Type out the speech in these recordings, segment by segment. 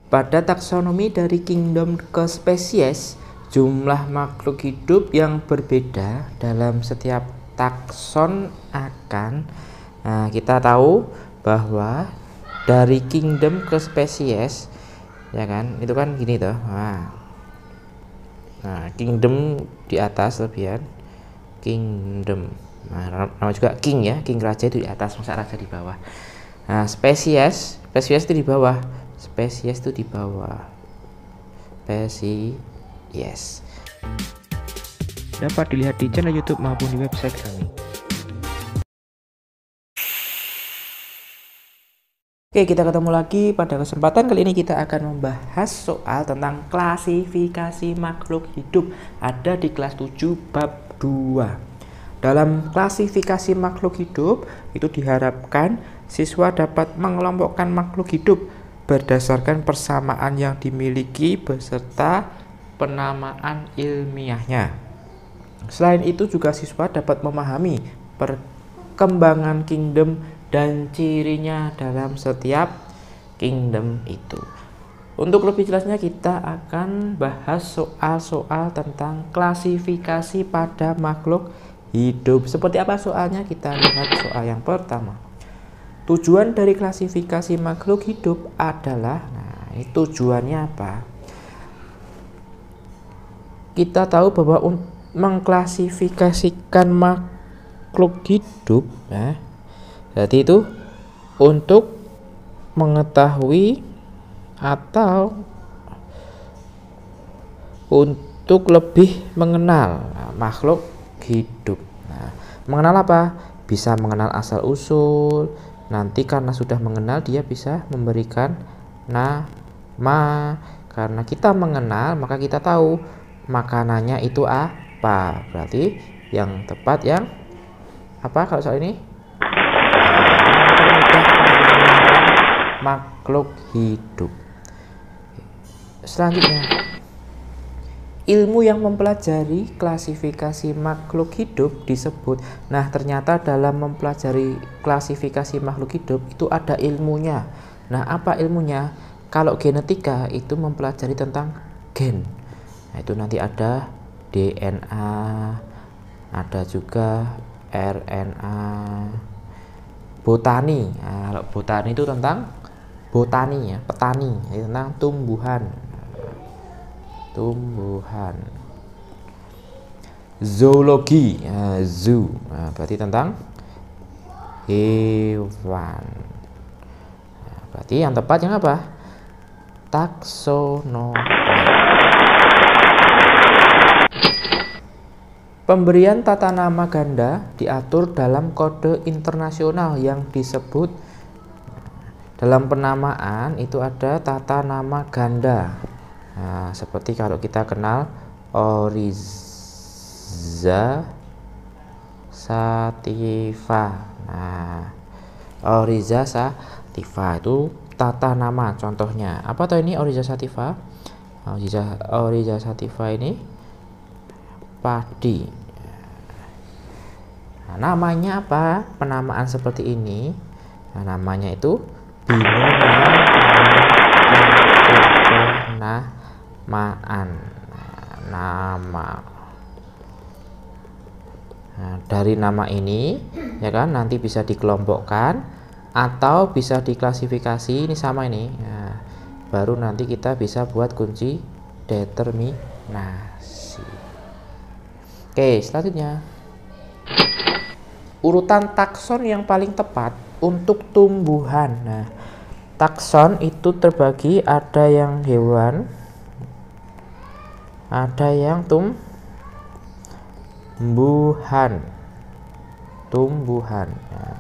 Pada taksonomi dari kingdom ke spesies, jumlah makhluk hidup yang berbeda dalam setiap takson akan kita tahu bahwa dari kingdom ke spesies, ya kan, itu kan gini toh. Nah, kingdom di atas lebihan, kingdom. Nah, nama juga king ya, king raja itu di atas, masa raja di bawah. Nah, spesies itu di bawah. Spesies itu di bawah. Spesies. Dapat dilihat di channel YouTube maupun di website kami. Oke, kita ketemu lagi. Pada kesempatan kali ini kita akan membahas soal tentang klasifikasi makhluk hidup. Ada di kelas 7 bab 2. Dalam klasifikasi makhluk hidup itu diharapkan siswa dapat mengelompokkan makhluk hidup berdasarkan persamaan yang dimiliki beserta penamaan ilmiahnya. Selain itu juga siswa dapat memahami perkembangan kingdom dan cirinya dalam setiap kingdom itu. Untuk lebih jelasnya kita akan bahas soal-soal tentang klasifikasi pada makhluk hidup. Seperti apa soalnya? Kita lihat soal yang pertama. Tujuan dari klasifikasi makhluk hidup adalah, tujuannya apa? Kita tahu bahwa mengklasifikasikan makhluk hidup, jadi itu untuk mengetahui atau untuk lebih mengenal makhluk hidup. Mengenal apa? Bisa mengenal asal usul. Nanti karena sudah mengenal dia bisa memberikan nama. Karena kita mengenal maka kita tahu makanannya itu apa. Berarti yang tepat yang apa kalau soal ini? Makhluk hidup. Selanjutnya, ilmu yang mempelajari klasifikasi makhluk hidup disebut. Nah, ternyata dalam mempelajari klasifikasi makhluk hidup itu ada ilmunya. Nah, apa ilmunya? Kalau genetika itu mempelajari tentang gen. Nah, itu nanti ada DNA, ada juga RNA. Botani. Nah, kalau botani itu tentang botani ya, petani, tentang tumbuhan. Zoologi, zoo, berarti tentang hewan. Berarti yang tepat yang apa? Taksonomi. Pemberian tata nama ganda diatur dalam kode internasional yang disebut, dalam penamaan itu ada tata nama ganda. Nah, seperti kalau kita kenal Oryza sativa. Nah, Oryza sativa itu tata nama contohnya. Apa tuh ini Oryza sativa? Oryza sativa ini padi. Nah, namanya apa? Penamaan seperti ini. Nah, namanya itu binomial nama. Nah, dari nama ini ya kan nanti bisa dikelompokkan atau bisa diklasifikasi. Ini sama ini. Nah, baru nanti kita bisa buat kunci determinasi. Oke, selanjutnya urutan takson yang paling tepat untuk tumbuhan. Nah, takson itu terbagi, ada yang hewan, ada yang tumbuhan. Nah,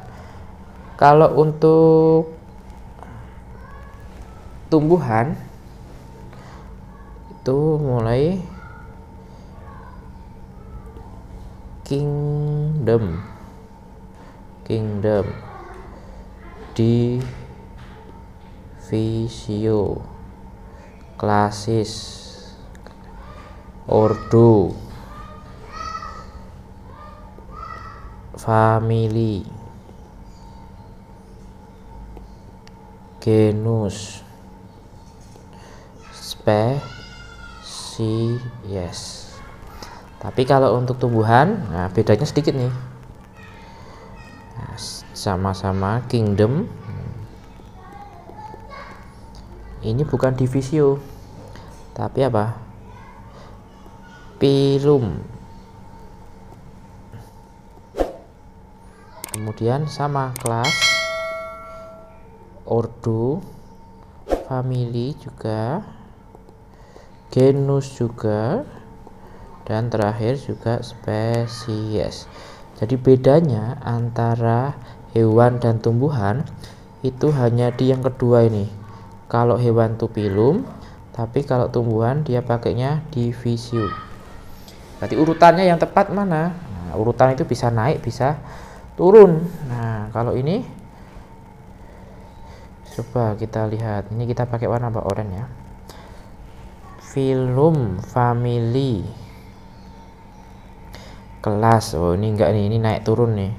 kalau untuk tumbuhan itu mulai kingdom, divisio, klasis, ordo, family, genus, spesies. Tapi kalau untuk tumbuhan, nah bedanya sedikit nih. Nah, sama-sama kingdom. Ini bukan divisio, tapi apa? Phylum. Kemudian sama kelas, ordo, family juga, genus juga, dan terakhir juga spesies. Jadi bedanya antara hewan dan tumbuhan itu hanya di yang kedua ini. Kalau hewan itu phylum, tapi kalau tumbuhan dia pakainya divisio. Berarti urutannya yang tepat mana? Nah, urutan itu bisa naik, bisa turun. Nah, kalau ini coba kita lihat. Ini kita pakai warna apa? Oranye ya. Phylum, family, kelas. Oh, ini enggak nih, ini naik turun nih.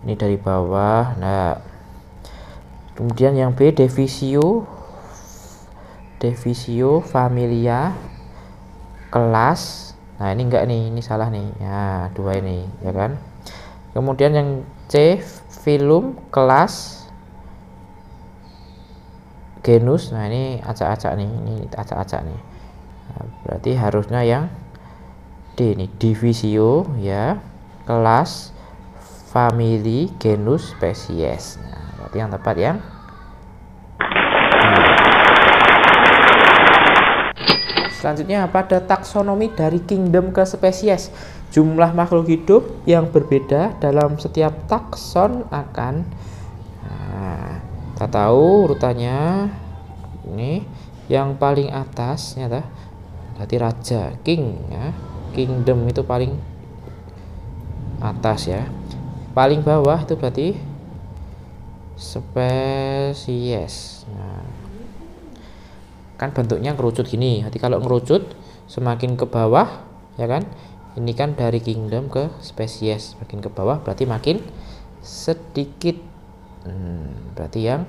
Ini dari bawah. Nah, kemudian yang B, divisio, familia, kelas. Nah, ini enggak nih, ini salah nih. Ya, dua ini, ya kan? Kemudian yang C, phylum, kelas, genus. Nah, ini acak-acak nih, ini acak-acak nih. Nah, berarti harusnya yang D nih, divisio ya, kelas, family, genus, spesies. Nah, berarti yang tepat yang selanjutnya pada taksonomi dari kingdom ke spesies, jumlah makhluk hidup yang berbeda dalam setiap takson akan, nah, kita tahu urutannya ini yang paling atas nyata berarti raja, king ya, kingdom itu paling atas ya, paling bawah itu berarti spesies. Nah, kan bentuknya ngerucut gini. Nanti kalau ngerucut semakin ke bawah ya kan, ini kan dari kingdom ke spesies, makin ke bawah berarti makin sedikit. Berarti yang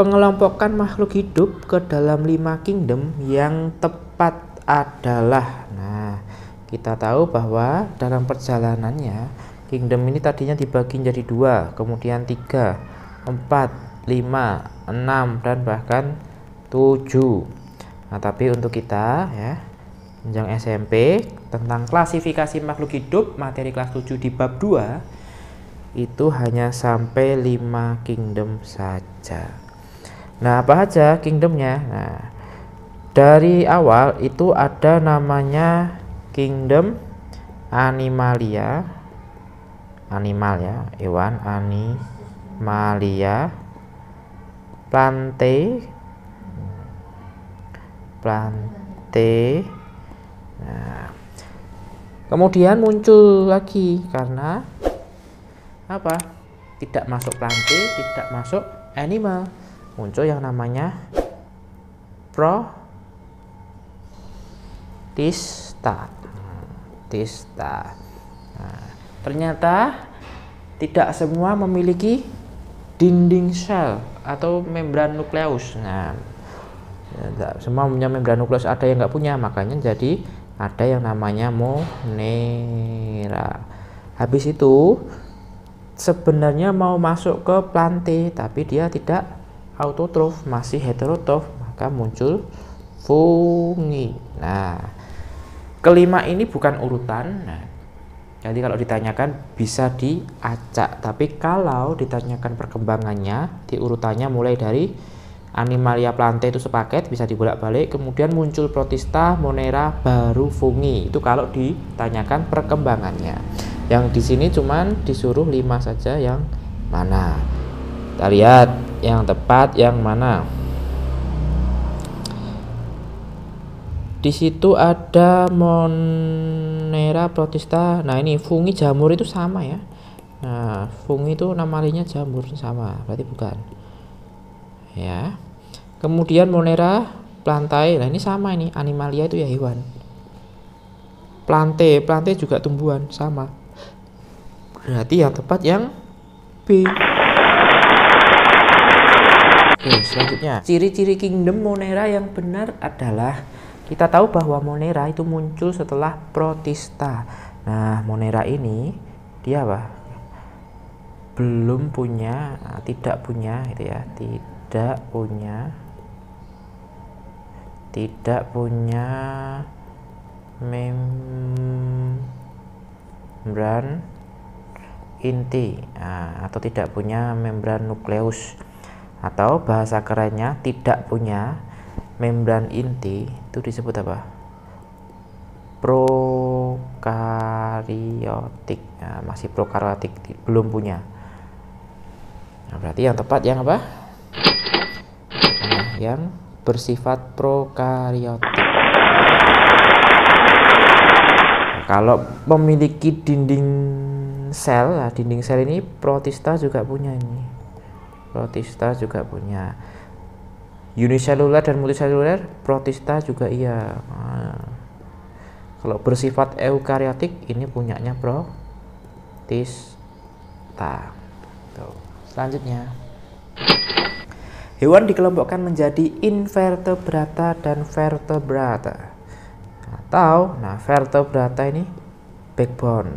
pengelompokan makhluk hidup ke dalam 5 kingdom yang tepat adalah, nah kita tahu bahwa dalam perjalanannya kingdom ini tadinya dibagi jadi 2, kemudian 3, 4, 5, 6, dan bahkan 7. Nah, tapi untuk kita ya, jenjang SMP tentang klasifikasi makhluk hidup materi kelas 7 di bab 2 itu hanya sampai 5 kingdom saja. Nah, apa aja kingdomnya? Nah, dari awal itu ada namanya kingdom animalia, animal ya, hewan, animalia, plante, nah, kemudian muncul lagi karena apa? Tidak masuk plante, tidak masuk animal, muncul yang namanya protista. Nah, ternyata tidak semua memiliki dinding sel atau membran nukleus. Nah, tidak semua punya membran nukleus, ada yang nggak punya, makanya jadi ada yang namanya monera. Habis itu sebenarnya mau masuk ke plante, tapi dia tidak autotrof, masih heterotrof, maka muncul fungi. Nah, kelima ini bukan urutan. Nah, jadi kalau ditanyakan bisa diacak, tapi kalau ditanyakan perkembangannya di urutannya mulai dari animalia, plante itu sepaket bisa dibolak-balik, kemudian muncul protista, monera, baru fungi. Itu kalau ditanyakan perkembangannya. Yang di sini cuman disuruh 5 saja, yang mana? Kita lihat yang tepat yang mana. Di situ ada monera, protista. Nah, ini fungi, jamur itu sama ya. Nah, fungi itu nama lainnya jamur, sama, berarti bukan. Ya. Kemudian monera, plantae. Nah, ini sama, ini animalia itu ya hewan. Plante juga tumbuhan, sama. Berarti yang tepat yang B. Oke, selanjutnya ciri-ciri kingdom Monera yang benar adalah kita tahu bahwa Monera itu muncul setelah Protista. Nah, Monera ini dia apa? Belum punya, tidak punya itu ya, tidak punya membran inti, atau tidak punya membran nukleus, atau bahasa kerennya tidak punya membran inti itu disebut apa? Prokariotik. Nah, masih prokariotik, belum punya. Nah, berarti yang tepat yang apa? Nah, yang bersifat prokariotik. Nah, kalau memiliki dinding sel, nah, dinding sel ini Protista juga punya ini. Protista juga punya. Uniseluler dan multiseluler Protista juga iya. Nah, kalau bersifat eukariotik ini punyanya Protista. Tuh. Selanjutnya, hewan dikelompokkan menjadi invertebrata dan vertebrata. Atau, vertebrata ini backbone,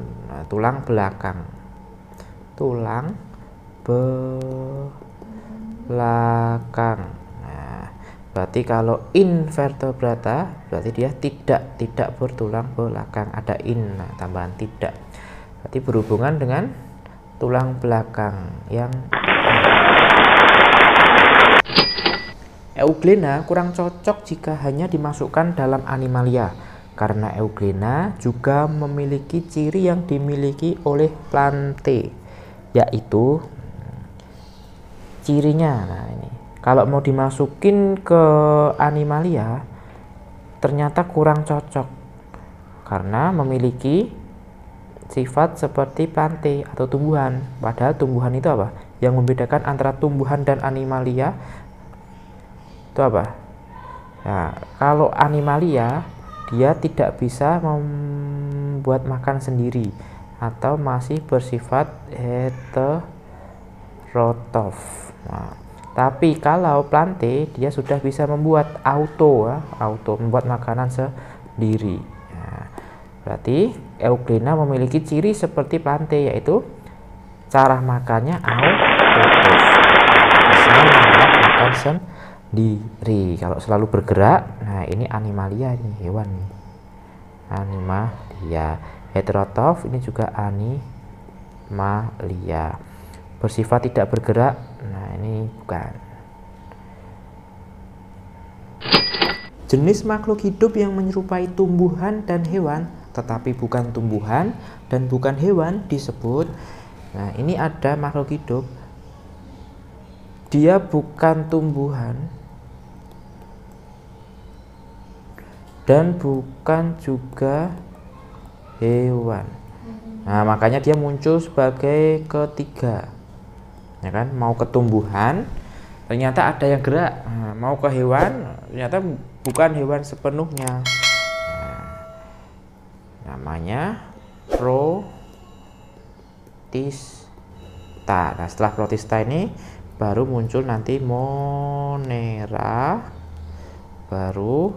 tulang belakang. Tulang belakang. Nah, berarti kalau invertebrata berarti dia tidak bertulang belakang, ada tambahan tidak. Berarti berhubungan dengan tulang belakang yang Euglena kurang cocok jika hanya dimasukkan dalam Animalia, karena Euglena juga memiliki ciri yang dimiliki oleh Plantae, yaitu cirinya. Nah, ini kalau mau dimasukin ke Animalia ternyata kurang cocok karena memiliki sifat seperti Plantae atau tumbuhan. Padahal tumbuhan itu apa? Yang membedakan antara tumbuhan dan Animalia itu apa? Nah, kalau Animalia dia tidak bisa membuat makan sendiri atau masih bersifat heterotroph. Nah, tapi kalau Plantae dia sudah bisa membuat auto membuat makanan sendiri. Nah, berarti Euglena memiliki ciri seperti Plantae, yaitu cara makannya autotroph, bisa membuat makan sendiri kalau selalu bergerak. Nah, ini Animalia, ini hewan nih, Animalia. Heterotroph ini juga Animalia, bersifat tidak bergerak. Nah, ini bukan. Jenis makhluk hidup yang menyerupai tumbuhan dan hewan tetapi bukan tumbuhan dan bukan hewan disebut. Nah, ini ada makhluk hidup, dia bukan tumbuhan dan bukan juga hewan. Nah, makanya dia muncul sebagai ketiga, ya kan? Mau ke tumbuhan ternyata ada yang gerak, mau ke hewan ternyata bukan hewan sepenuhnya. Namanya Protista. Nah, setelah Protista ini baru muncul nanti Monera, baru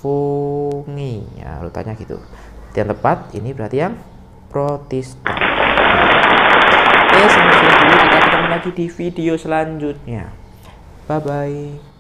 Fungi. Ya, urutannya gitu. Yang tepat ini berarti yang Protista. Oke, sampai sini dulu, kita ketemu lagi di video selanjutnya. Bye bye.